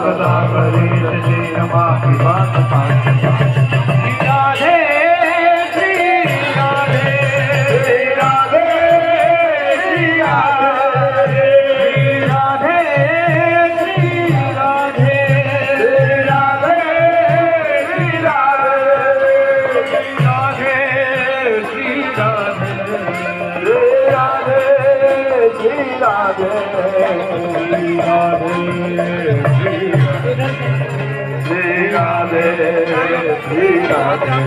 सदा करे श्री रमा की बात पाठ राधे श्री राधे राधे श्री राधे राधे श्री राधे राधे श्री राधे श्री राधे राधे श्री राधे राधे श्री राधे